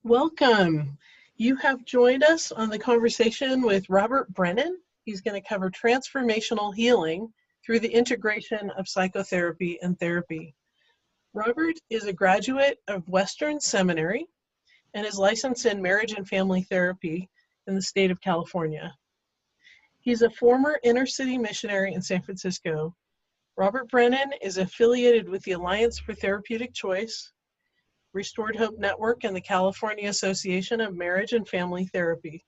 Welcome. You have joined us on the conversation with Robert Brennan. He's going to cover transformational healing through the integration of psychotherapy and therapy. Robert is a graduate of Western Seminary and is licensed in marriage and family therapy in the state of California. He's a former inner city missionary in San Francisco. Robert Brennan is affiliated with the Alliance for Therapeutic Choice, Restored Hope Network, and the California Association of Marriage and Family Therapy.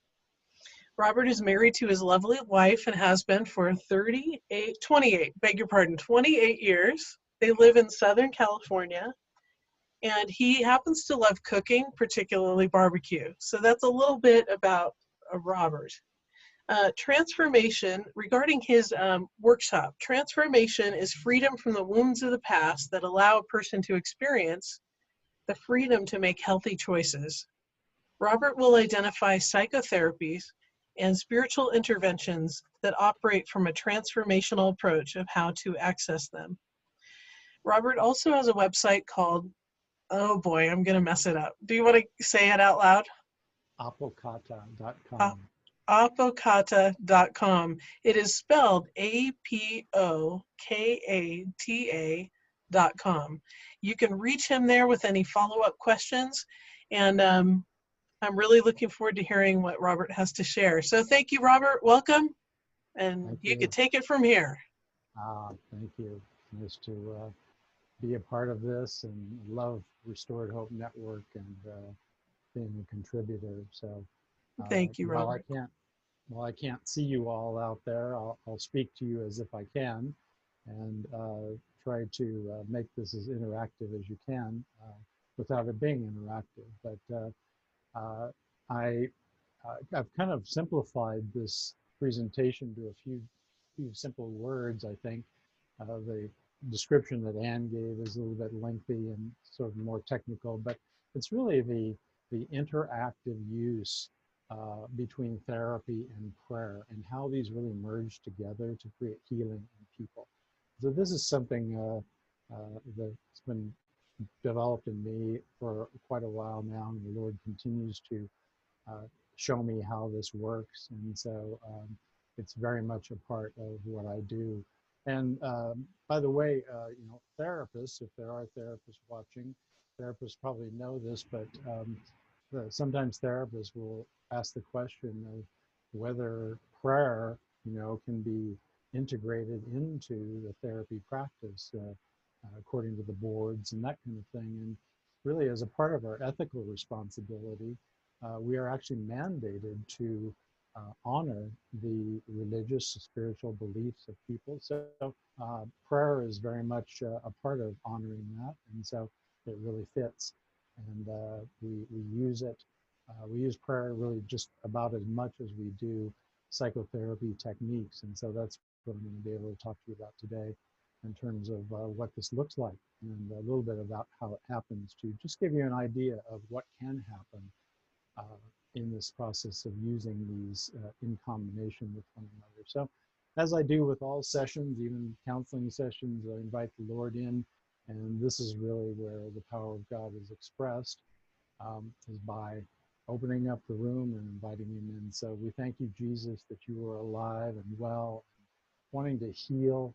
Robert is married to his lovely wife and has been for 28 years. They live in Southern California, and he happens to love cooking, particularly barbecue. So that's a little bit about Robert. Transformation, regarding his workshop, transformation is freedom from the wounds of the past that allow a person to experience the freedom to make healthy choices. Robert will identify psychotherapies and spiritual interventions that operate from a transformational approach of how to access them. Robert also has a website called, oh boy, I'm going to mess it up. Do you want to say it out loud? Apokata.com. Apokata.com. It is spelled APOKATA.com. You can reach him there with any follow-up questions, and I'm really looking forward to hearing what Robert has to share. So thank you, Robert. Welcome, and you can take it from here. Thank you. Nice to be a part of this and love Restored Hope Network and being a contributor. So thank you, Robert. While I can't see you all out there, I'll speak to you as if I can, and try to make this as interactive as you can without it being interactive. But I've kind of simplified this presentation to a few simple words, I think. The description that Anne gave is a little bit lengthy and sort of more technical, but it's really the interactive use between therapy and prayer and how these really merge together to create healing in people. So this is something that's been developed in me for quite a while now, and the Lord continues to show me how this works. And so it's very much a part of what I do. And by the way, therapists, if there are therapists watching, therapists probably know this, but sometimes therapists will ask the question of whether prayer, can be integrated into the therapy practice according to the boards and that kind of thing. And really, as a part of our ethical responsibility, we are actually mandated to honor the religious, spiritual beliefs of people. So prayer is very much a part of honoring that, and so it really fits. And we use it. We use prayer really just about as much as we do psychotherapy techniques, and so that's what I'm going to be able to talk to you about today in terms of what this looks like and a little bit about how it happens, to just give you an idea of what can happen in this process of using these in combination with one another. So as I do with all sessions, even counseling sessions, I invite the Lord in, and this is really where the power of God is expressed, is by opening up the room and inviting him in. So we thank you, Jesus, that you are alive and well, and wanting to heal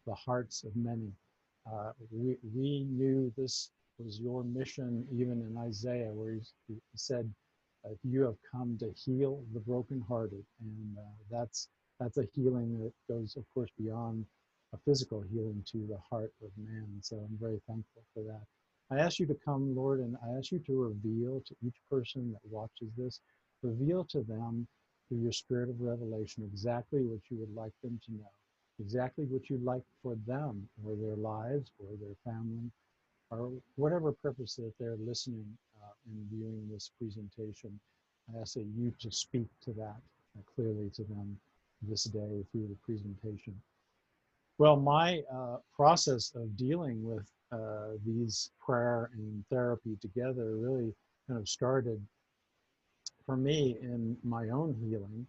the hearts of many. We knew this was your mission even in Isaiah, where he said, you have come to heal the brokenhearted. And that's a healing that goes, of course, beyond a physical healing to the heart of man. So I'm very thankful for that. I ask you to come, Lord, and I ask you to reveal to each person that watches this, reveal to them through your spirit of revelation exactly what you would like them to know, exactly what you'd like for them or their lives or their family, or whatever purpose that they're listening and viewing this presentation. I ask that you to speak to that clearly to them this day through the presentation. Well, my process of dealing with these prayer and therapy together really kind of started for me in my own healing,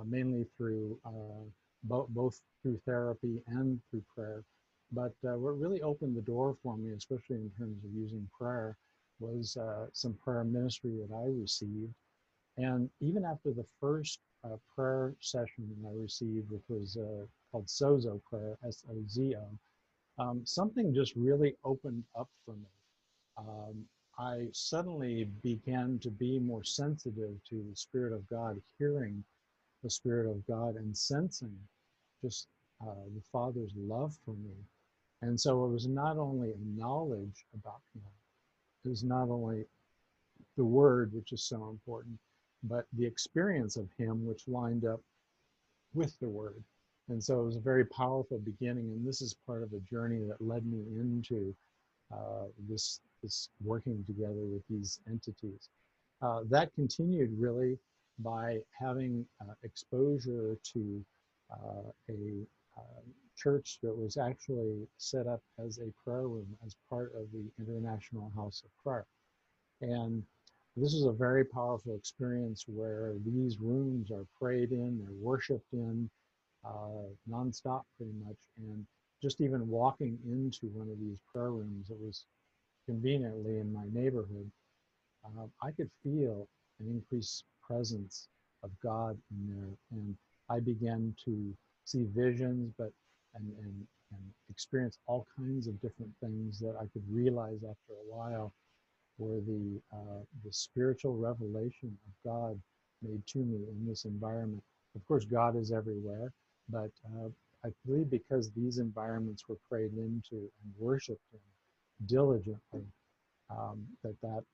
mainly through both through therapy and through prayer. But what really opened the door for me, especially in terms of using prayer, was some prayer ministry that I received. And even after the first prayer session that I received, which was called Sozo prayer, S-O-Z-O, something just really opened up for me. I suddenly began to be more sensitive to the Spirit of God, hearing the Spirit of God and sensing just the Father's love for me. And so it was not only a knowledge about Him, it was not only the Word, which is so important, but the experience of Him, which lined up with the Word. And so it was a very powerful beginning, and this is part of a journey that led me into this working together with these entities. That continued really by having exposure to a church that was actually set up as a prayer room as part of the International House of Prayer. And this is a very powerful experience where these rooms are prayed in, they're worshiped in, nonstop pretty much. And just even walking into one of these prayer rooms that was conveniently in my neighborhood, I could feel an increased presence of God in there. And I began to see visions, and experience all kinds of different things that I could realize after a while were the spiritual revelation of God made to me in this environment. Of course, God is everywhere, but I believe because these environments were prayed into and worshipped in diligently, that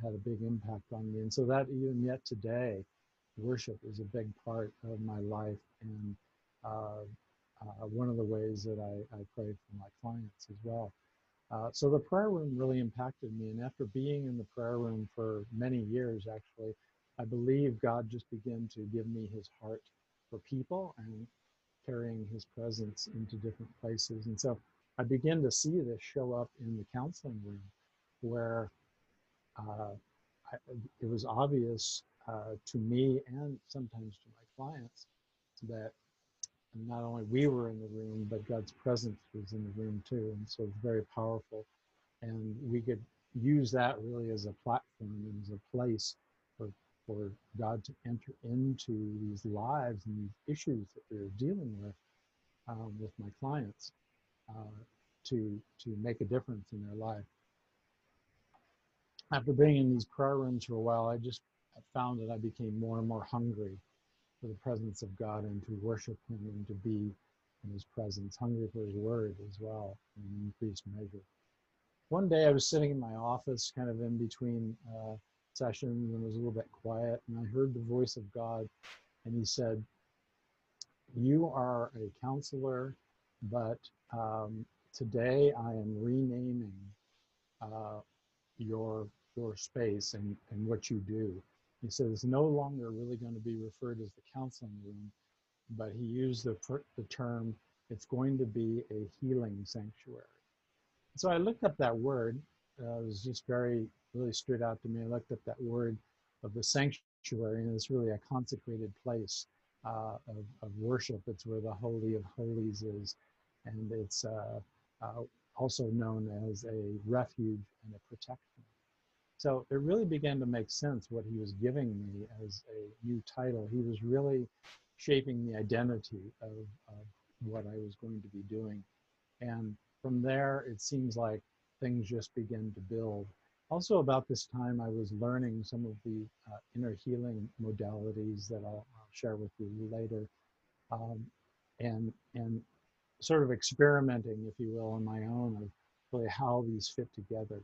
had a big impact on me. And so that even yet today, worship is a big part of my life, and one of the ways that I pray for my clients as well. So the prayer room really impacted me, and after being in the prayer room for many years, actually, I believe God just began to give me His heart for people and carrying His presence into different places. And so I began to see this show up in the counseling room, where it was obvious to me and sometimes to my clients that not only we were in the room, but God's presence was in the room too. And so it's very powerful. And we could use that really as a platform and as a place for God to enter into these lives and these issues that we were dealing with my clients, to make a difference in their life. After being in these prayer rooms for a while, I just found that I became more and more hungry for the presence of God and to worship Him and to be in His presence, hungry for His Word as well in an increased measure. One day I was sitting in my office, kind of in between sessions, and it was a little bit quiet, and I heard the voice of God, and He said, "You are a counselor, but today I am renaming your space and what you do." He said it's no longer really going to be referred as the counseling room, but he used the term, it's going to be a healing sanctuary. So I looked up that word. It was just really stood out to me. I looked up that word of the sanctuary, and it's really a consecrated place of worship. It's where the Holy of Holies is, and it's also known as a refuge and a protection. So it really began to make sense what he was giving me as a new title. He was really shaping the identity of what I was going to be doing. And from there, it seems like things just began to build. Also about this time, I was learning some of the inner healing modalities that I'll share with you later, and sort of experimenting, if you will, on my own of really how these fit together,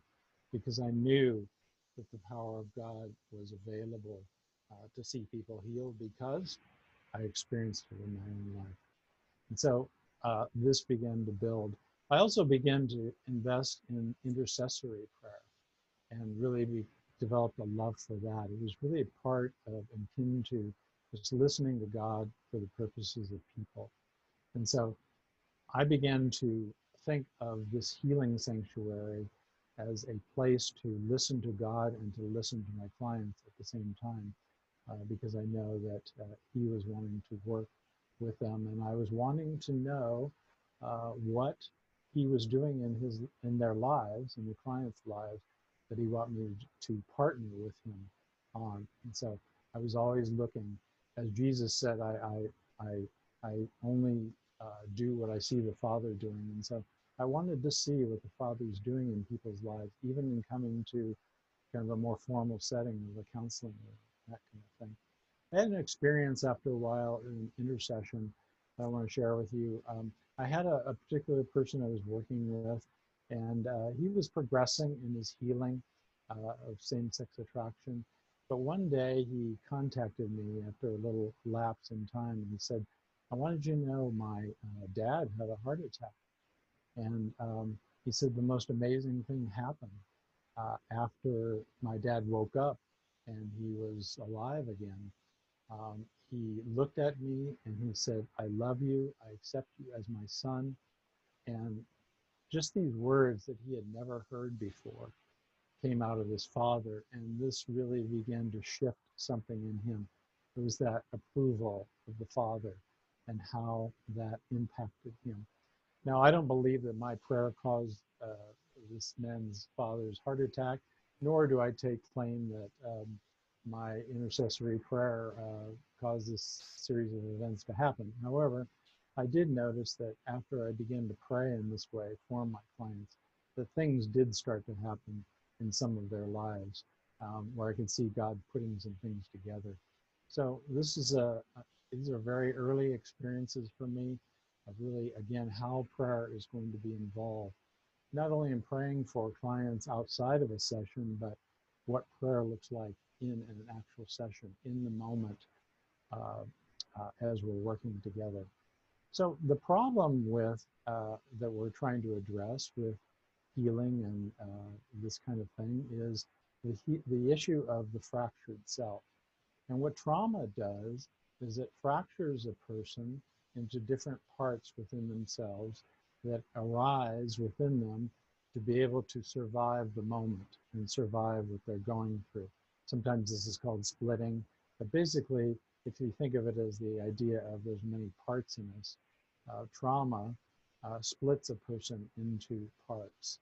because I knew that the power of God was available to see people healed because I experienced it in my own life. And so this began to build. I also began to invest in intercessory prayer and really developed a love for that. It was really a part of and akin to just listening to God for the purposes of people. And so I began to think of this healing sanctuary as a place to listen to God and to listen to my clients at the same time, because I know that He was wanting to work with them, and I was wanting to know what he was doing in their lives, in the clients' lives, that he wanted me to partner with him on. And so I was always looking, as Jesus said, I only do what I see the Father doing. And so I wanted to see what the Father's doing in people's lives, even in coming to kind of a more formal setting of a counseling room, that kind of thing. I had an experience after a while in intercession that I want to share with you. I had a particular person I was working with, and he was progressing in his healing of same-sex attraction. But one day he contacted me after a little lapse in time, and he said, I wanted you to know my dad had a heart attack. And he said the most amazing thing happened after my dad woke up and he was alive again. He looked at me and he said, I love you, I accept you as my son. And just these words that he had never heard before came out of his father, and this really began to shift something in him. It was that approval of the father and how that impacted him. Now, I don't believe that my prayer caused this man's father's heart attack, nor do I take claim that my intercessory prayer caused this series of events to happen. However, I did notice that after I began to pray in this way for my clients, that things did start to happen in some of their lives, where I could see God putting some things together. So this is these are very early experiences for me of really, again, how prayer is going to be involved, not only in praying for clients outside of a session, but what prayer looks like in an actual session, in the moment, as we're working together. So the problem with that we're trying to address with healing and this kind of thing is the issue of the fractured self. And what trauma does is it fractures a person into different parts within themselves that arise within them to be able to survive the moment and survive what they're going through. Sometimes this is called splitting, but basically, if you think of it as the idea of there's many parts in us, trauma splits a person into parts.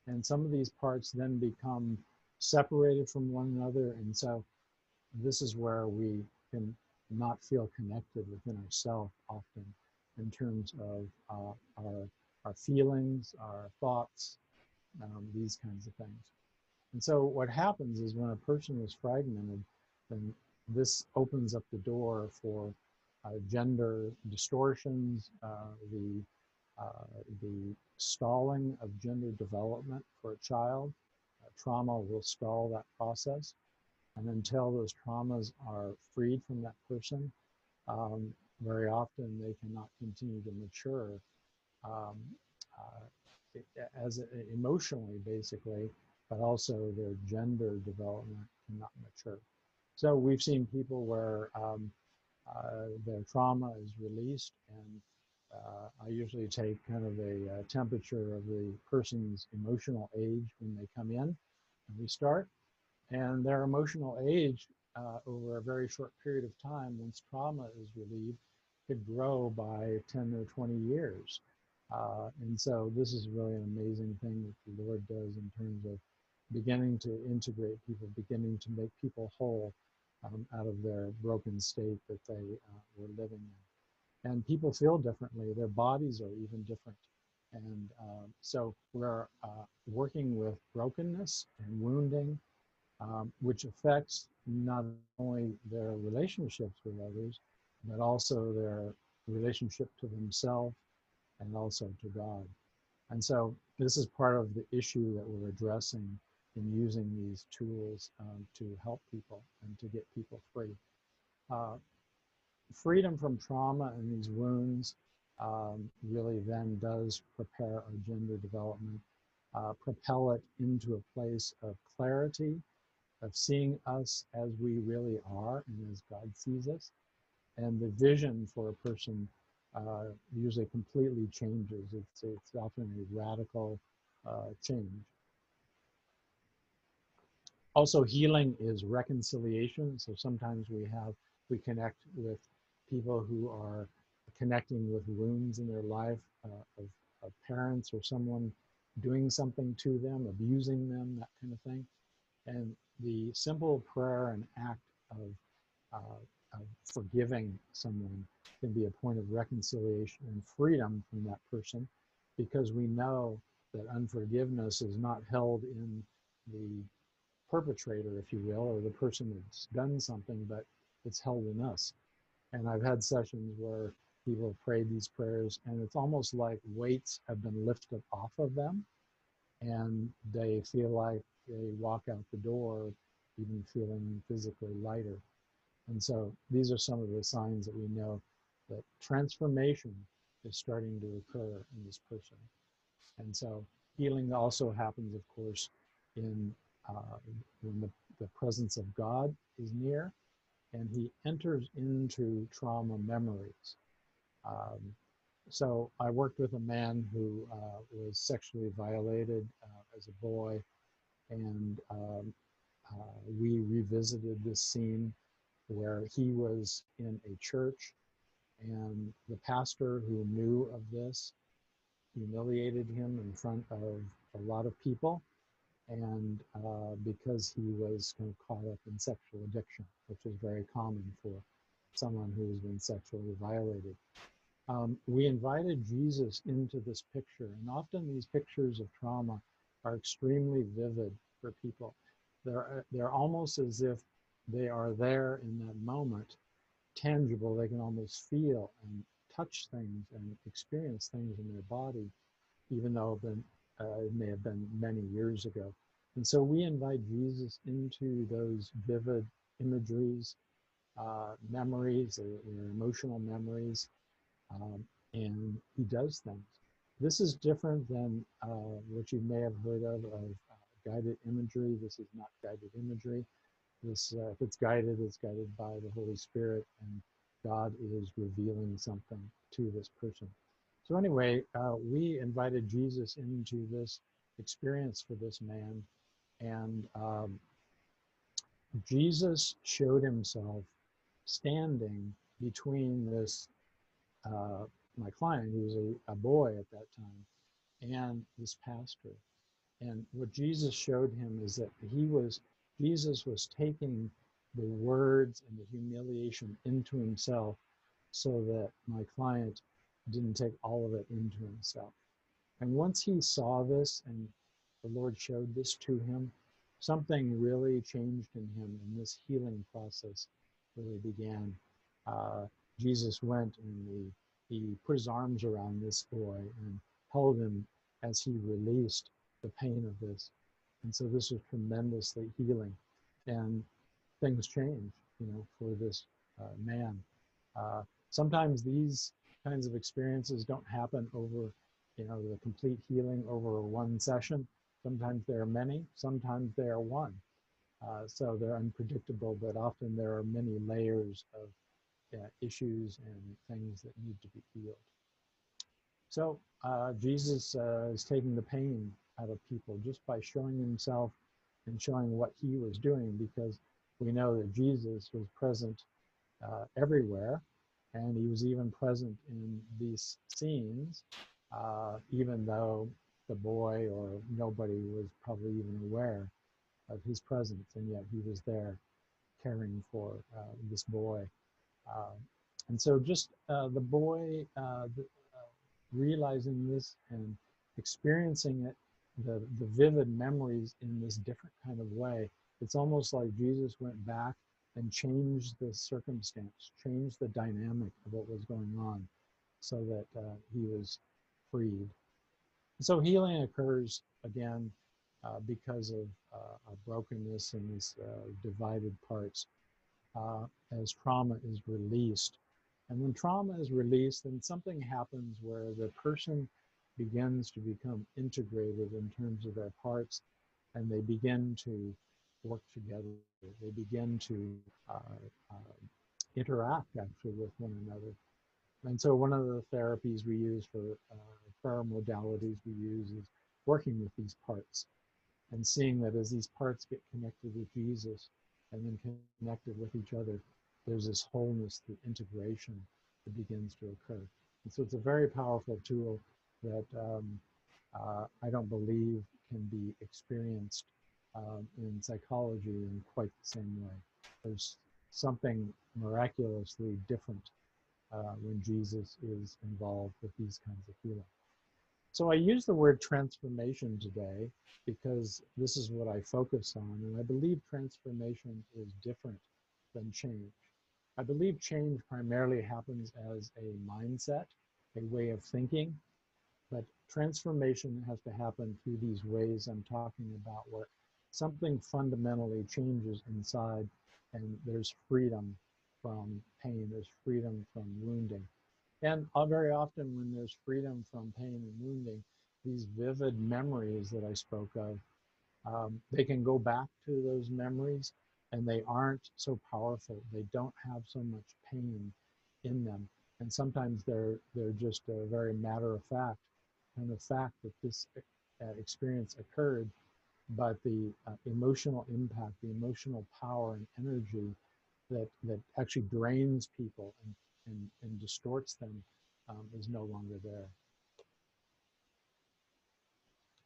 And some of these parts then become separated from one another, and so this is where we can not feel connected within ourselves often in terms of our feelings, our thoughts, these kinds of things. And so what happens is when a person is fragmented, then this opens up the door for gender distortions, the stalling of gender development for a child. Trauma will stall that process. And until those traumas are freed from that person, very often they cannot continue to mature as emotionally, basically, but also their gender development cannot mature. So we've seen people where their trauma is released, and I usually take kind of a temperature of the person's emotional age when they come in and we start. And their emotional age over a very short period of time, once trauma is relieved, could grow by 10 or 20 years. And so this is really an amazing thing that the Lord does in terms of beginning to integrate people, beginning to make people whole out of their broken state that they were living in. And people feel differently. Their bodies are even different. And so we're working with brokenness and wounding, which affects not only their relationships with others, but also their relationship to themselves and also to God. And so this is part of the issue that we're addressing in using these tools to help people and to get people free. Freedom from trauma and these wounds really then does prepare our gender development, propel it into a place of clarity, of seeing us as we really are and as God sees us. And the vision for a person usually completely changes. It's often a radical change. Also, healing is reconciliation. So sometimes we connect with people who are connecting with wounds in their life of of parents or someone doing something to them, abusing them, that kind of thing. And the simple prayer and act of forgiving someone can be a point of reconciliation and freedom from that person, because we know that unforgiveness is not held in the perpetrator, if you will, or the person that's done something, but it's held in us. And I've had sessions where people have prayed these prayers, and it's almost like weights have been lifted off of them, and they feel like they walk out the door even feeling physically lighter. And so these are some of the signs that we know that transformation is starting to occur in this person. And so healing also happens, of course, in when the presence of God is near, and he enters into trauma memories. So I worked with a man who was sexually violated as a boy, and we revisited this scene where he was in a church, and the pastor who knew of this humiliated him in front of a lot of people, and because he was kind of caught up in sexual addiction, which is very common for someone who has been sexually violated. We invited Jesus into this picture, and often these pictures of trauma are extremely vivid for people. They're almost as if they are there in that moment, tangible. They can almost feel and touch things and experience things in their body, even though it may have been many years ago. And so we invite Jesus into those vivid imageries, memories, their emotional memories, and he does things. This is different than what you may have heard of guided imagery. This is not guided imagery. This, if it's guided by the Holy Spirit, and God is revealing something to this person. So anyway, we invited Jesus into this experience for this man, and Jesus showed himself standing between this my client, who was a boy at that time, and this pastor. And what Jesus showed him is that Jesus was taking the words and the humiliation into himself, so that my client didn't take all of it into himself. And once he saw this and the Lord showed this to him, something really changed in him, and this healing process really began. Jesus went and he put his arms around this boy and held him as he released the pain of this. And so this was tremendously healing, and things changed, for this man. Sometimes these kinds of experiences don't happen over, the complete healing over one session. Sometimes there are many, sometimes there are one. So they're unpredictable, but often there are many layers of issues and things that need to be healed. So Jesus is taking the pain out of people just by showing himself and showing what he was doing, because we know that Jesus was present everywhere, and he was even present in these scenes, even though the boy or nobody was probably even aware of his presence, and yet he was there caring for this boy. And so just the boy realizing this and experiencing it, the vivid memories in this different kind of way, it's almost like Jesus went back and changed the circumstance, changed the dynamic of what was going on, so that he was freed. So healing occurs again because of a brokenness in these divided parts as trauma is released. And when trauma is released, then something happens where the person begins to become integrated in terms of their parts, and they begin to work together. They begin to interact actually with one another. And so one of the therapies we use for prayer modalities we use is working with these parts and seeing that as these parts get connected with Jesus and then connected with each other, there's this wholeness, the integration that begins to occur. And so it's a very powerful tool that I don't believe can be experienced in psychology in quite the same way. There's something miraculously different when Jesus is involved with these kinds of healing. So I use the word transformation today because this is what I focus on, and I believe transformation is different than change. I believe change primarily happens as a mindset, a way of thinking, but transformation has to happen through these ways I'm talking about, where something fundamentally changes inside and there's freedom from pain, there's freedom from wounding. And very often when there's freedom from pain and wounding, these vivid memories that I spoke of, they can go back to those memories and they aren't so powerful. They don't have so much pain in them. And sometimes they're just a very matter of fact. And the fact that this experience occurred, but the emotional impact, the emotional power and energy that actually drains people and distorts them is no longer there.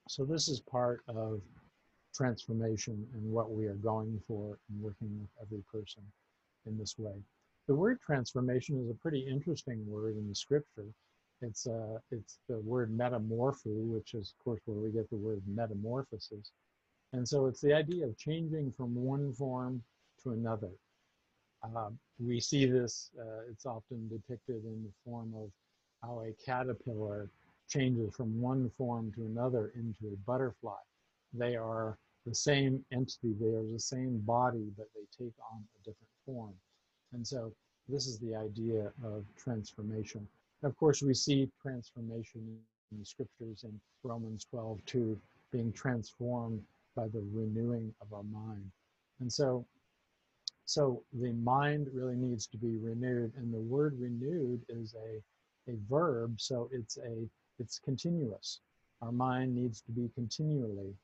So this is part of transformation and what we are going for and working with every person in this way. The word transformation is a pretty interesting word in the scripture. It's the word metamorpho, which is of course where we get the word metamorphosis. And so it's the idea of changing from one form to another. We see this, it's often depicted in the form of how a caterpillar changes from one form to another into a butterfly. They are the same entity, they are the same body, but they take on a different form. And so this is the idea of transformation. And of course, we see transformation in the scriptures in Romans 12:2, being transformed by the renewing of our mind. And so the mind really needs to be renewed, and the word renewed is a verb, so it's continuous. Our mind needs to be continually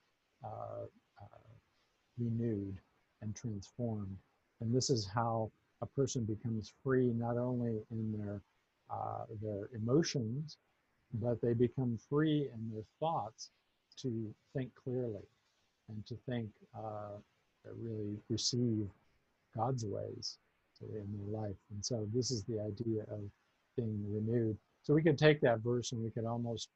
renewed and transformed. And this is how a person becomes free, not only in their emotions, but they become free in their thoughts to think clearly and to think, really receive God's ways in their life. And so this is the idea of being renewed. So we could take that verse and we could almost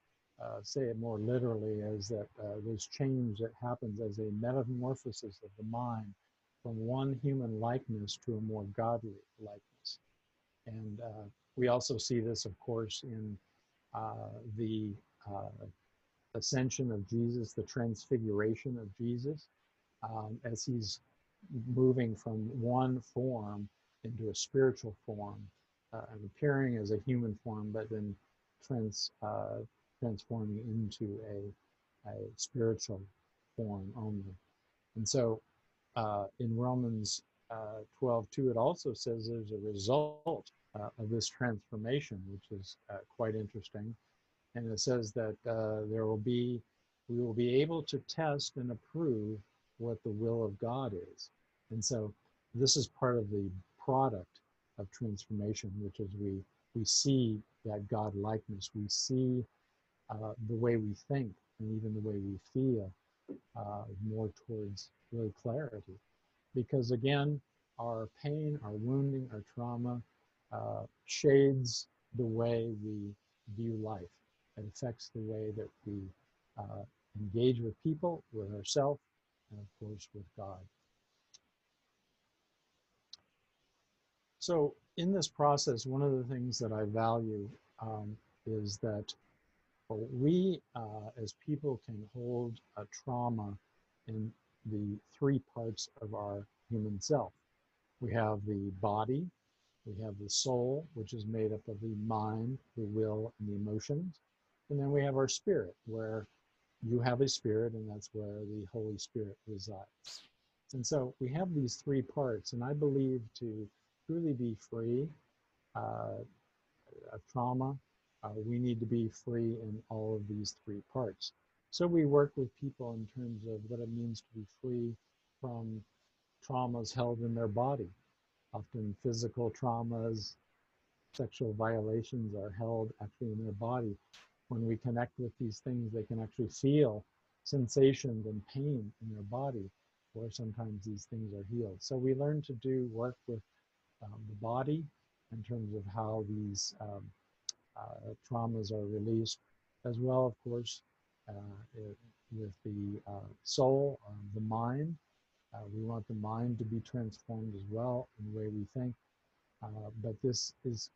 say it more literally as that there's change that happens as a metamorphosis of the mind from one human likeness to a more godly likeness. And we also see this, of course, in the ascension of Jesus, the transfiguration of Jesus, as he's moving from one form into a spiritual form, and appearing as a human form, but then transforming into a spiritual form only. And so in Romans 12:2, it also says there's a result of this transformation, which is quite interesting. And it says that we will be able to test and approve what the will of God is. And so this is part of the product of transformation, which is we see that God likeness. We see the way we think and even the way we feel more towards really clarity. Because again, our pain, our wounding, our trauma shades the way we view life. It affects the way that we engage with people, with ourselves, and of course with God. So in this process, one of the things that I value is that we as people can hold a trauma in the three parts of our human self. We have the body, we have the soul, which is made up of the mind, the will, and the emotions. And then we have our spirit, where you have a spirit, and that's where the Holy Spirit resides. And so we have these three parts, and I believe to truly be free of trauma, we need to be free in all of these three parts. So we work with people in terms of what it means to be free from traumas held in their body. Often physical traumas, sexual violations are held actually in their body. when we connect with these things, they can actually feel sensations and pain in their body, or sometimes these things are healed. So we learn to do work with the body in terms of how these traumas are released, as well, of course, with the soul, the mind. We want the mind to be transformed as well in the way we think. But this is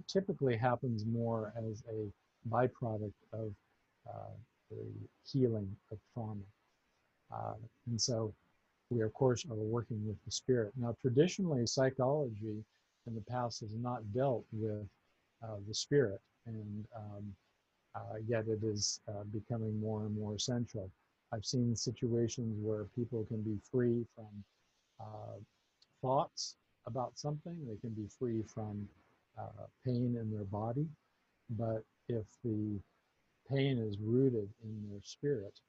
typically happens more as a byproduct of the healing of trauma. And so we, of course, are working with the spirit. Now, traditionally, psychology in the past has not dealt with the spirit, and yet it is becoming more and more essential. I've seen situations where people can be free from thoughts about something. They can be free from pain in their body, but if the pain is rooted in their spirit,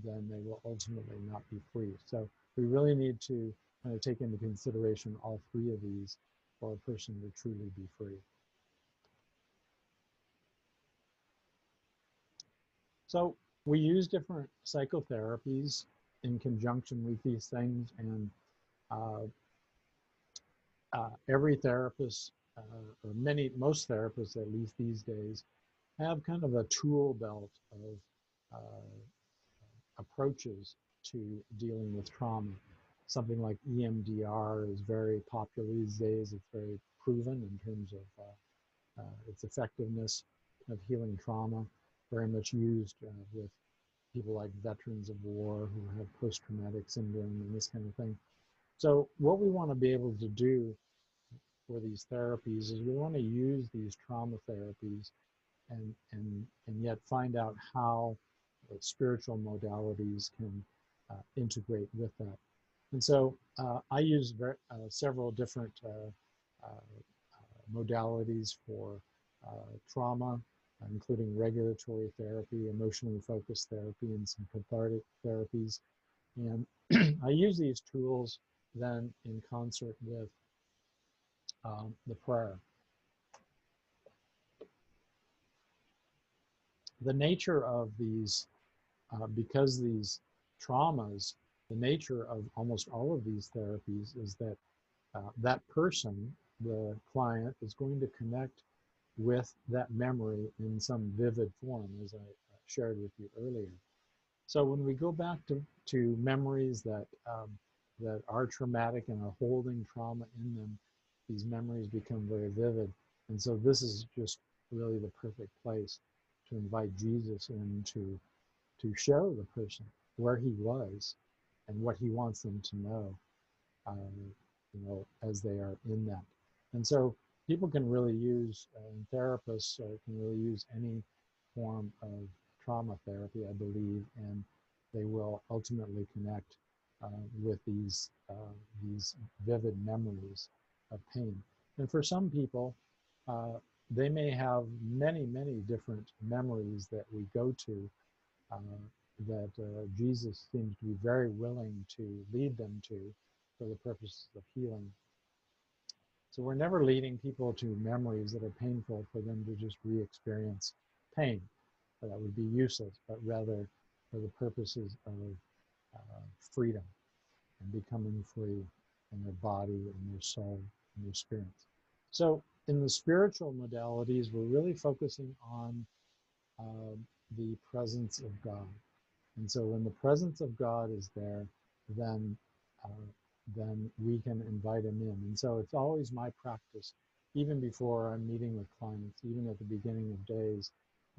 then they will ultimately not be free. So we really need to kind of take into consideration all three of these for a person to truly be free. So we use different psychotherapies in conjunction with these things, and every therapist, or most therapists at least these days, have kind of a tool belt of approaches to dealing with trauma. Something like EMDR is very popular these days. It's very proven in terms of its effectiveness of healing trauma, very much used with people like veterans of war who have post-traumatic syndrome and this kind of thing. So what we want to be able to do for these therapies is we want to use these trauma therapies and yet find out how spiritual modalities can integrate with that. And so I use several different modalities for trauma, including regulatory therapy, emotionally focused therapy, and some cathartic therapies. And I use these tools then in concert with the prayer. The nature of these, because these traumas, the nature of almost all of these therapies is that that person, the client, is going to connect with that memory in some vivid form, as I shared with you earlier. So when we go back to memories that that are traumatic and are holding trauma in them, these memories become very vivid. And so this is just really the perfect place to invite Jesus in to show the person where he was and what he wants them to know, you know, as they are in that. And so people can really use, therapists can really use any form of trauma therapy, I believe, and they will ultimately connect with these vivid memories of pain. And for some people, they may have many, many different memories that we go to that Jesus seems to be very willing to lead them to for the purposes of healing. So we're never leading people to memories that are painful for them to just re-experience pain. That would be useless, but rather for the purposes of freedom and becoming free in their body and their soul and their spirit. So in the spiritual modalities, we're really focusing on the presence of God. And so when the presence of God is there, then we can invite him in. And so it's always my practice, even before I'm meeting with clients, even at the beginning of days,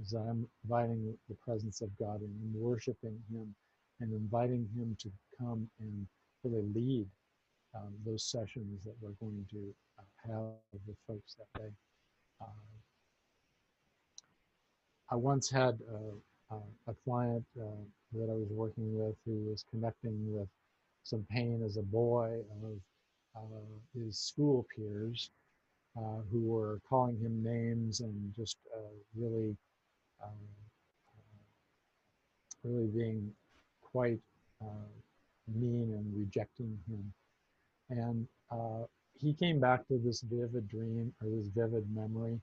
is that I'm inviting the presence of God and worshiping him and inviting him to come and really lead those sessions that we're going to have with folks that day. I once had a client that I was working with who was connecting with some pain as a boy of his school peers who were calling him names and just really being quite mean and rejecting him. And he came back to this vivid dream or this vivid memory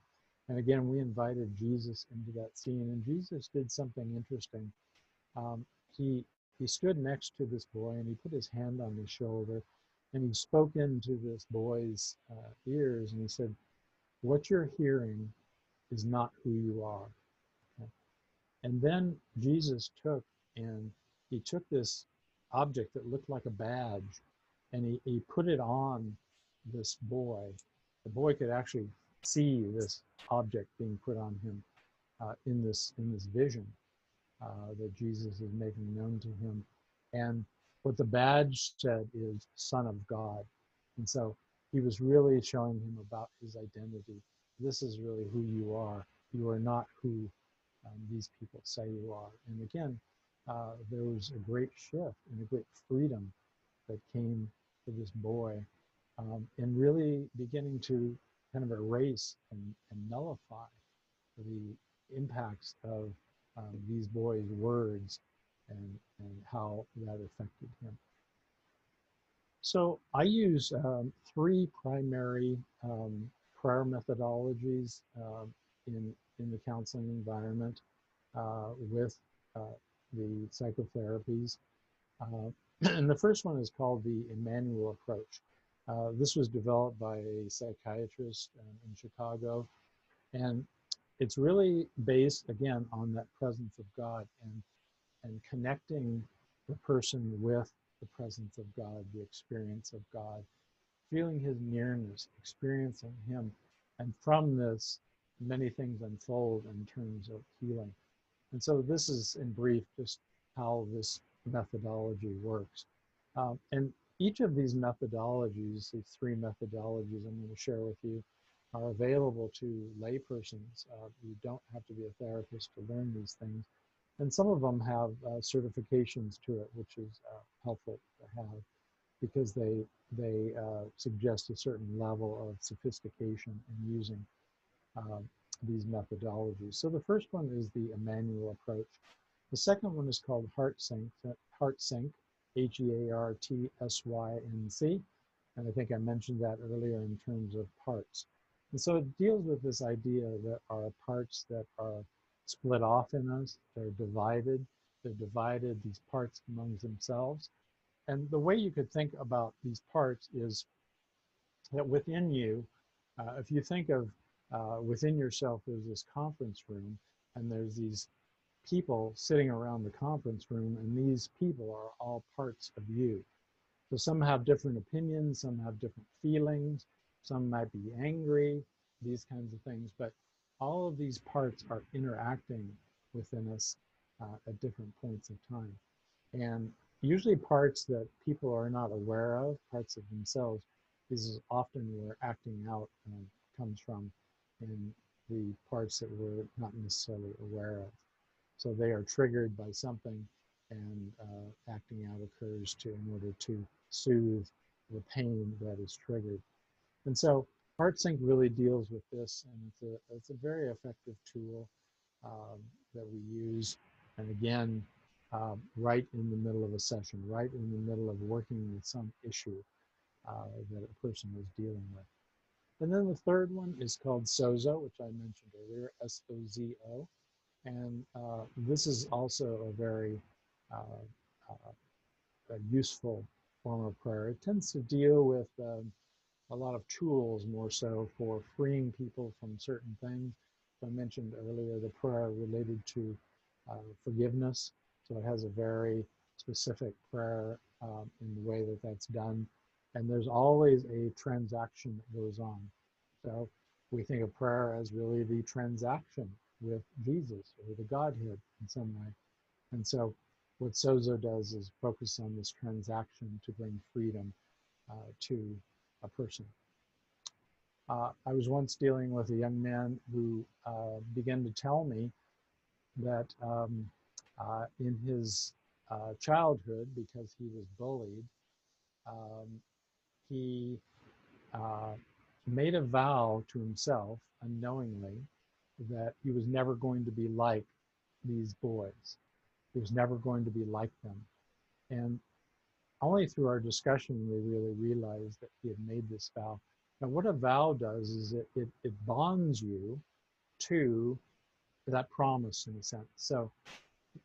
And again, we invited Jesus into that scene, and Jesus did something interesting. Um, he he stood next to this boy, and he put his hand on his shoulder, and he spoke into this boy's ears, and he said, "What you're hearing is not who you are." And then Jesus he took this object that looked like a badge, and he put it on this boy. The boy could actually see this object being put on him in this vision that Jesus is making known to him. And what the badge said is Son of God. And so he was really showing him about his identity. This is really who you are. You are not who these people say you are. And again, there was a great shift and a great freedom that came to this boy, and really beginning to kind of erase and nullify the impacts of these boys' words and how that affected him. So I use three primary prayer methodologies in the counseling environment with the psychotherapies. And the first one is called the Emanual Approach. This was developed by a psychiatrist in Chicago, and it's really based, again, on that presence of God and connecting the person with the presence of God, the experience of God, feeling his nearness, experiencing him. And from this, many things unfold in terms of healing. And so this is, in brief, just how this methodology works. And each of these methodologies, these three methodologies I'm going to share with you, are available to laypersons. You don't have to be a therapist to learn these things. And some of them have certifications to it, which is helpful to have because they suggest a certain level of sophistication in using these methodologies. So the first one is the Emanual Approach. The second one is called HeartSync, HeartSync, and I think I mentioned that earlier in terms of parts. And so it deals with this idea that are parts that are split off in us, they're divided, these parts amongst themselves. And the way you could think about these parts is that within you, if you think of within yourself, there's this conference room, and there's these people sitting around the conference room, and these people are all parts of you. So some have different opinions, some have different feelings, some might be angry, these kinds of things, but all of these parts are interacting within us at different points of time. And usually parts that people are not aware of, parts of themselves, is often where acting out comes from in the parts that we're not necessarily aware of. So they are triggered by something, and acting out occurs in order to soothe the pain that is triggered. And so HeartSync really deals with this, and it's a very effective tool that we use. And again, right in the middle of a session, right in the middle of working with some issue that a person is dealing with. And then the third one is called Sozo, which I mentioned earlier, S-O-Z-O. And this is also a very a useful form of prayer. It tends to deal with a lot of tools more so for freeing people from certain things. So I mentioned earlier the prayer related to forgiveness. So it has a very specific prayer in the way that that's done. And there's always a transaction that goes on. So we think of prayer as really the transaction with Jesus or the Godhead in some way. And so what Sozo does is focus on this transaction to bring freedom to a person. I was once dealing with a young man who began to tell me that in his childhood, because he was bullied, he made a vow to himself unknowingly that he was never going to be like these boys. He was never going to be like them. And only through our discussion we really realized that he had made this vow. Now what a vow does is it bonds you to that promise in a sense. So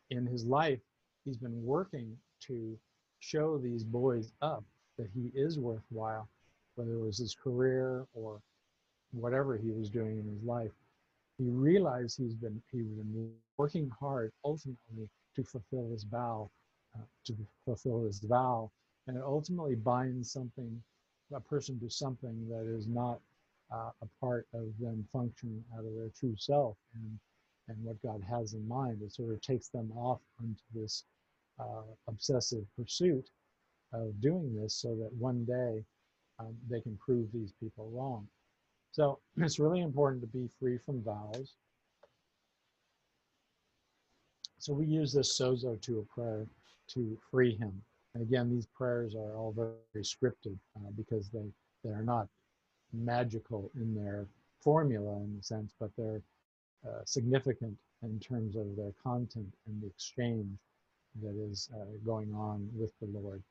in his life, he's been working to show these boys up that he is worthwhile, whether it was his career or whatever he was doing in his life. He realized he was been working hard ultimately to fulfill his vow, and it ultimately binds a person to something that is not a part of them functioning out of their true self and what God has in mind. It sort of takes them off into this obsessive pursuit of doing this so that one day they can prove these people wrong. So it's really important to be free from vows. So we use this Sozo to a prayer to free him. And again, these prayers are all very scripted because they are not magical in their formula in a sense, but they're significant in terms of their content and the exchange that is going on with the Lord.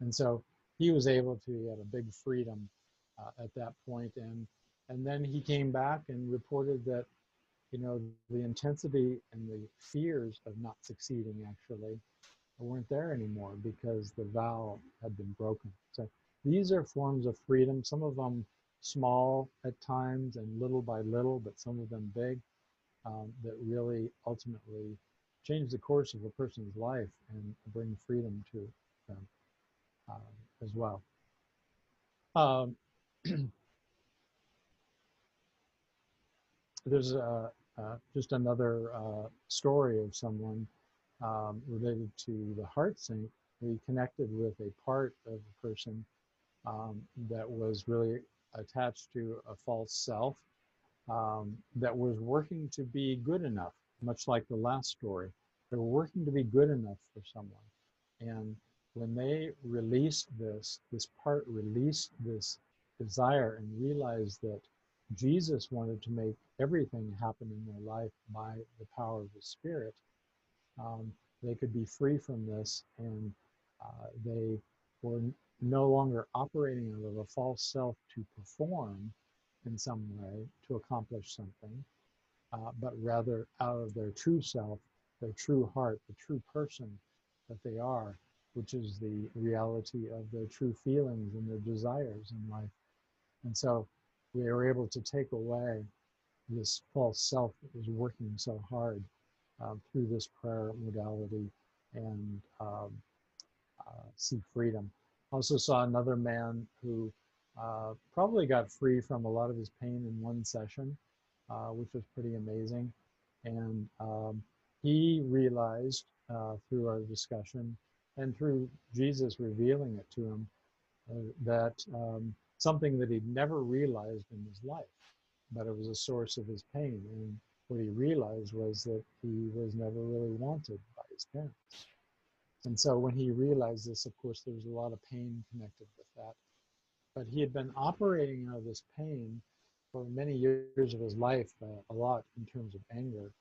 And so he was able to get a big freedom at that point, and then he came back and reported that, you know, the intensity and the fears of not succeeding actually weren't there anymore because the vow had been broken. So these are forms of freedom, some of them small at times and little by little, but some of them big, that really ultimately change the course of a person's life and bring freedom to them as well. There's just another story of someone related to the heart sync. We connected with a part of a person that was really attached to a false self that was working to be good enough, much like the last story. They were working to be good enough for someone. And when they released this part released this desire and realized that Jesus wanted to make everything happen in their life by the power of the Spirit, they could be free from this, and they were no longer operating out of a false self to perform in some way to accomplish something, but rather out of their true self, their true heart, the true person that they are, which is the reality of their true feelings and their desires in life. And so we were able to take away this false self that was working so hard through this prayer modality and see freedom. Also saw another man who probably got free from a lot of his pain in one session, which was pretty amazing. And he realized through our discussion and through Jesus revealing it to him that something that he'd never realized in his life, but it was a source of his pain. And what he realized was that he was never really wanted by his parents. And so when he realized this, of course, there was a lot of pain connected with that. But he had been operating out of this pain for many years of his life, a lot in terms of anger,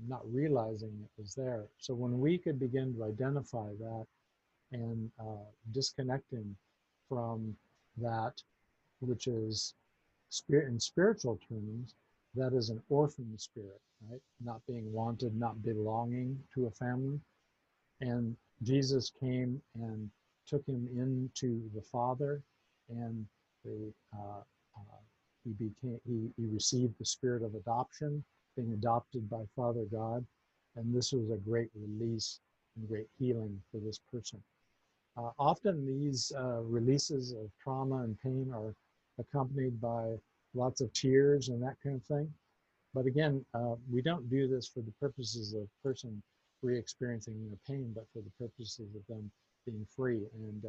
not realizing it was there. So when we could begin to identify that and disconnect him from that, which is in spiritual terms, that is an orphan spirit, right? Not being wanted, not belonging to a family. And Jesus came and took him into the Father, and he received the spirit of adoption, being adopted by Father God, and this was a great release and great healing for this person. Often these releases of trauma and pain are accompanied by lots of tears and that kind of thing. But again, we don't do this for the purposes of person re-experiencing their pain, but for the purposes of them being free. And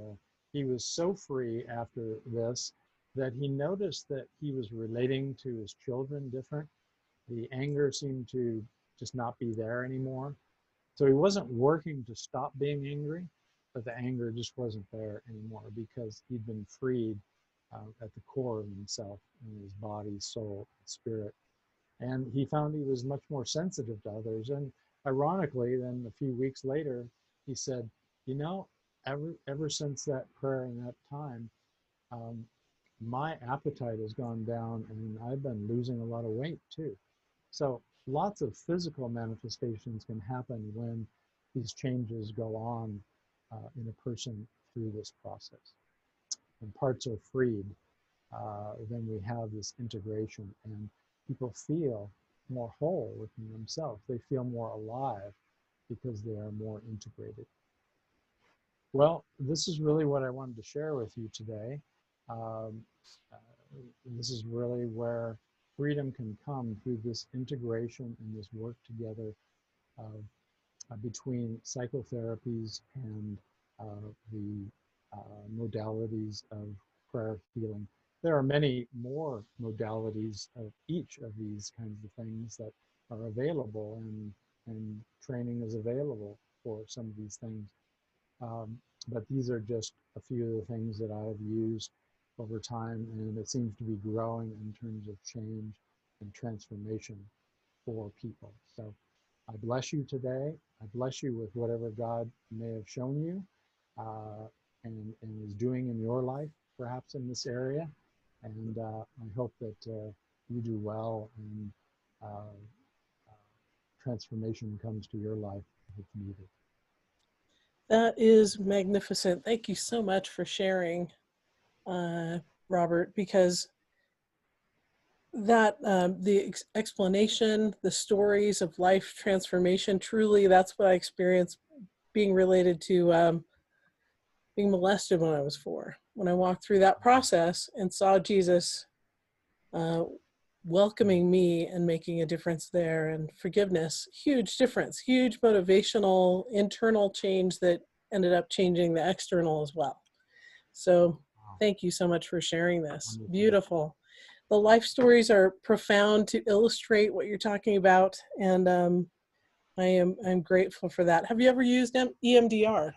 he was so free after this that he noticed that he was relating to his children different. The anger seemed to just not be there anymore. So he wasn't working to stop being angry, but the anger just wasn't there anymore because he'd been freed at the core of himself, in his body, soul, spirit. And he found he was much more sensitive to others. And ironically, then a few weeks later, he said, you know, ever since that prayer and that time, my appetite has gone down and I've been losing a lot of weight too. So lots of physical manifestations can happen when these changes go on in a person through this process. When parts are freed, then we have this integration, and people feel more whole within themselves. They feel more alive because they are more integrated. Well, this is really what I wanted to share with you today. Um, uh, this is really where freedom can come through this integration and this work together between psychotherapies and the modalities of prayer healing. There are many more modalities of each of these kinds of things that are available, and training is available for some of these things. But these are just a few of the things that I've used over time, and it seems to be growing in terms of change and transformation for people. So I bless you today. I bless you with whatever God may have shown you and is doing in your life, perhaps in this area. And I hope that you do well, and transformation comes to your life if it's needed. That is magnificent. Thank you so much for sharing, Robert, because that the explanation, the stories of life transformation, truly that's what I experienced being related to being molested when I was 4. When I walked through that process and saw Jesus welcoming me and making a difference there, and forgiveness, huge difference, huge motivational internal change that ended up changing the external as well. So thank you so much for sharing this. Wonderful. Beautiful. The life stories are profound to illustrate what you're talking about, and I'm grateful for that. Have you ever used EMDR?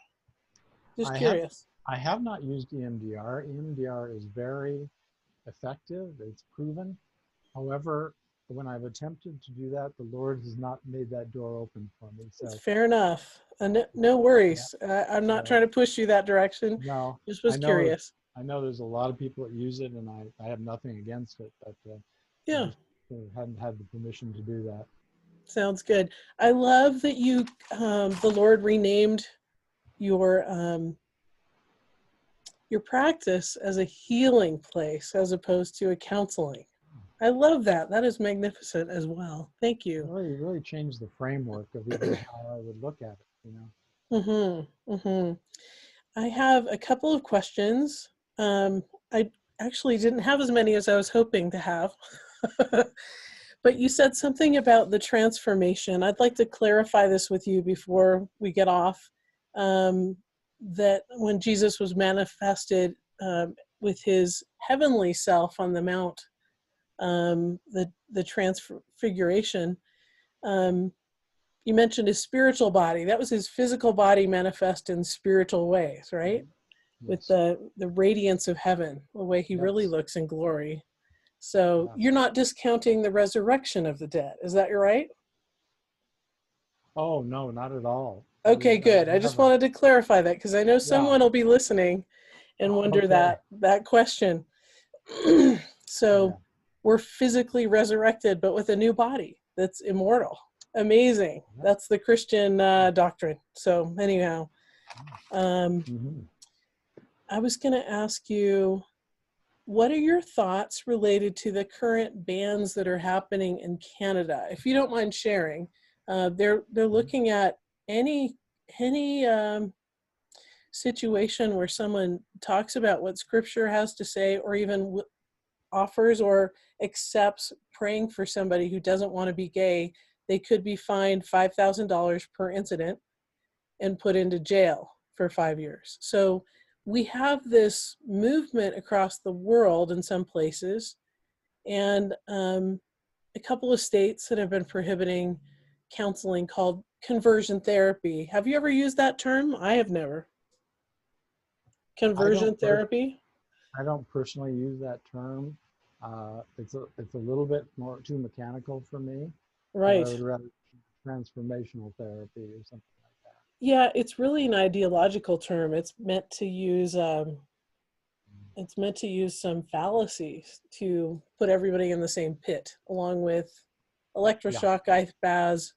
Just curious. I have not used EMDR. EMDR is very effective. It's proven. However, when I've attempted to do that, the Lord has not made that door open for me. So fair enough. No worries. yeah. I'm not trying to push you that direction. No, Just was curious. I know there's a lot of people that use it, and I have nothing against it, but Yeah. I just hadn't had the permission to do that. Sounds good. I love that you, the Lord renamed your practice as a healing place as opposed to a counseling. I love that. That is magnificent as well. Thank you. It really changed the framework of even how I would look at it, you know. I have a couple of questions. I actually didn't have as many as I was hoping to have. But you said something about the transformation. I'd like to clarify this with you before we get off. That when Jesus was manifested with his heavenly self on the mount, the transfiguration, you mentioned his spiritual body. That was his physical body manifest in spiritual ways, right? Yes. With the radiance of heaven, the way he really looks in glory. So you're not discounting the resurrection of the dead. Is that right? Oh, no, not at all. Okay, good. I just wanted to clarify that because I know someone will be listening and wonder that question. So we're physically resurrected, but with a new body that's immortal. Amazing. That's the Christian doctrine. So anyhow, I was going to ask you, what are your thoughts related to the current bans that are happening in Canada? If you don't mind sharing, they're looking at any situation where someone talks about what Scripture has to say, or even offers or accepts praying for somebody who doesn't want to be gay. They could be fined $5,000 per incident and put into jail for 5 years. So we have this movement across the world in some places, and a couple of states that have been prohibiting counseling called conversion therapy. Have you ever used that term? I have never. Conversion therapy? I don't personally use that term. It's a little bit more too mechanical for me. Right. I would rather transformational therapy or something like that. Yeah, it's really an ideological term. It's meant to use some fallacies to put everybody in the same pit, along with Yeah. electroshock, ice baths,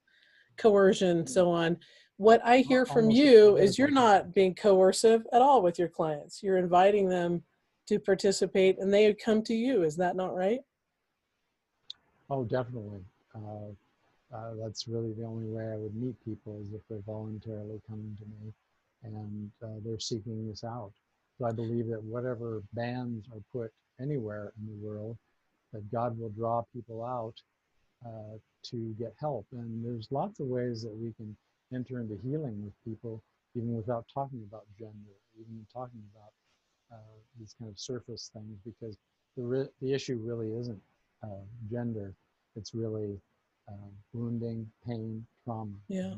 coercion, so on. What I hear from Almost you is identical you're not being coercive at all with your clients. You're inviting them to participate and they come to you. Is that not right? Oh, definitely. That's really the only way I would meet people, is if they're voluntarily coming to me and they're seeking this out. So I believe that whatever bans are put anywhere in the world, that God will draw people out to get help. And there's lots of ways that we can enter into healing with people, even without talking about gender, even talking about these kind of surface things, because the issue really isn't gender. It's really wounding, pain, trauma. Yeah.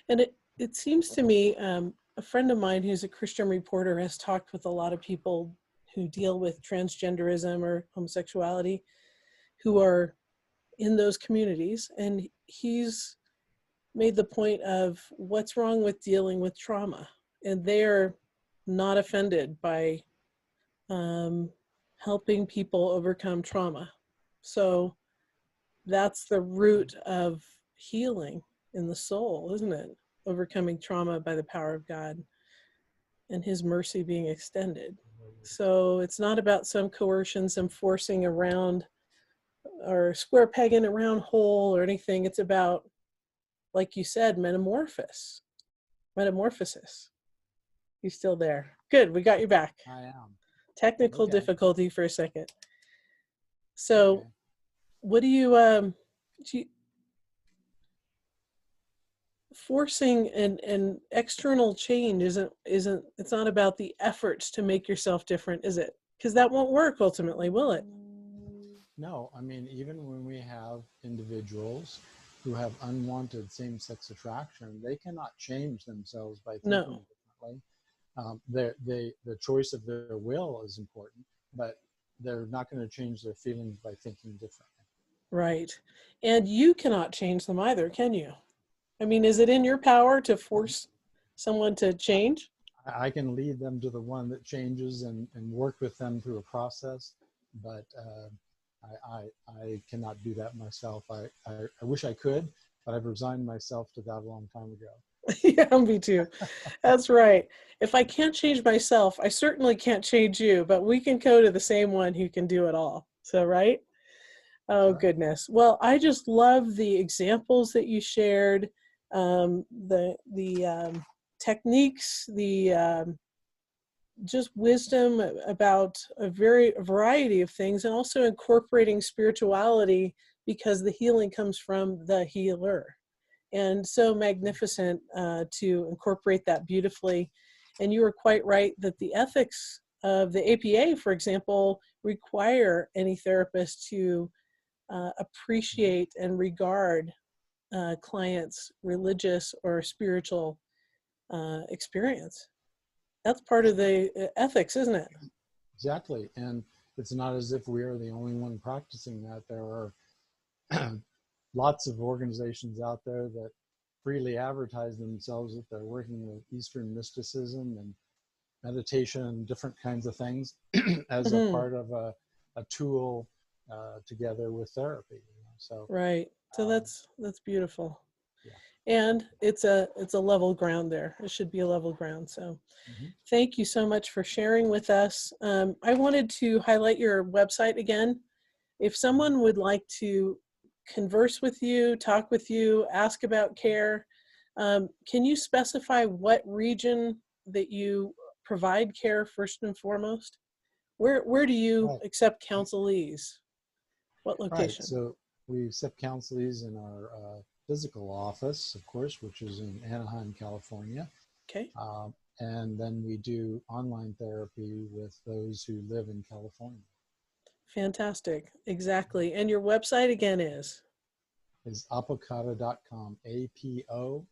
And it seems to me, a friend of mine who's a Christian reporter has talked with a lot of people who deal with transgenderism or homosexuality who are in those communities. And he's made the point of what's wrong with dealing with trauma. And they're not offended by helping people overcome trauma. So that's the root of healing in the soul, isn't it? Overcoming trauma by the power of God and his mercy being extended. So it's not about some coercion, some forcing around or square peg in a round hole or anything. It's about, like you said, metamorphosis. You still there? Good, we got you back. I am. Technical Okay. difficulty for a second. So Okay. what do you forcing an external change isn't it's not about the efforts to make yourself different, is it? Because that won't work ultimately, will it? No, I mean, even when we have individuals who have unwanted same-sex attraction, they cannot change themselves by thinking No. differently. The choice of their will is important, but they're not going to change their feelings by thinking differently. Right. And you cannot change them either, can you? I mean, is it in your power to force someone to change? I can lead them to the one that changes and work with them through a process, but I cannot do that myself. I wish I could, but I've resigned myself to that a long time ago. Yeah, me too. That's right. If I can't change myself, I certainly can't change you, but we can go to the same one who can do it all. So, right? Oh, Right. goodness. Well, I just love the examples that you shared, the techniques, the just wisdom about a variety of things, and also incorporating spirituality because the healing comes from the healer. And so magnificent to incorporate that beautifully. And you were quite right that the ethics of the APA, for example, require any therapist to appreciate and regard clients' religious or spiritual experience. That's part of the ethics, isn't it? Exactly. And it's not as if we are the only one practicing that. There are lots of organizations out there that freely advertise themselves that they're working with Eastern mysticism and meditation and different kinds of things as a Mm-hmm. part of a tool together with therapy. You know? So Right. So um, that's beautiful. yeah. And it's a level ground there. It should be a level ground. So Mm-hmm. thank you so much for sharing with us. I wanted to highlight your website again. If someone would like to converse with you, talk with you, ask about care, can you specify what region that you provide care first and foremost? Where do you Right. accept counselees? What Right. location? So we accept counselees in our physical office, of course, which is in Anaheim, California. Okay, And then we do online therapy with those who live in California. fantastic. Exactly. And your website again is? Is apokata.com, APOKATA.com.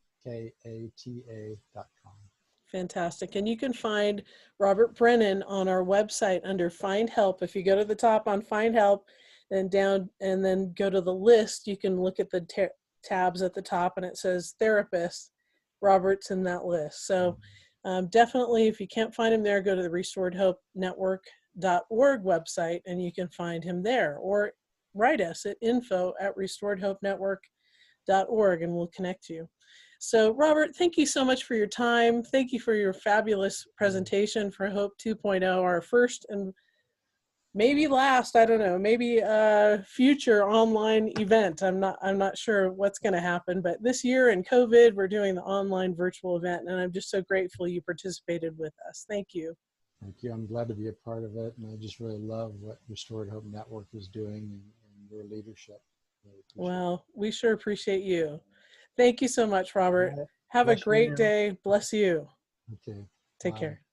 Fantastic. And you can find Robert Brennan on our website under Find Help. If you go to the top on Find Help, then down and then go to the list, you can look at the tabs at the top and it says Therapist. Robert's in that list. So definitely, if you can't find him there, go to the restoredhopenetwork.org website and you can find him there. Or write us at info@restoredhopenetwork.org and we'll connect you. So Robert, thank you so much for your time. Thank you for your fabulous presentation for Hope 2.0, our first and maybe last, I don't know, maybe a future online event. I'm not sure what's going to happen, but this year in COVID, we're doing the online virtual event, and I'm just so grateful you participated with us. Thank you. Thank you. I'm glad to be a part of it, and I just really love what Restored Hope Network is doing and your leadership. Really Well, we sure appreciate you. Thank you so much, Robert. it. Have a Bless you great now. day. Bless you. Okay. Take Bye. care.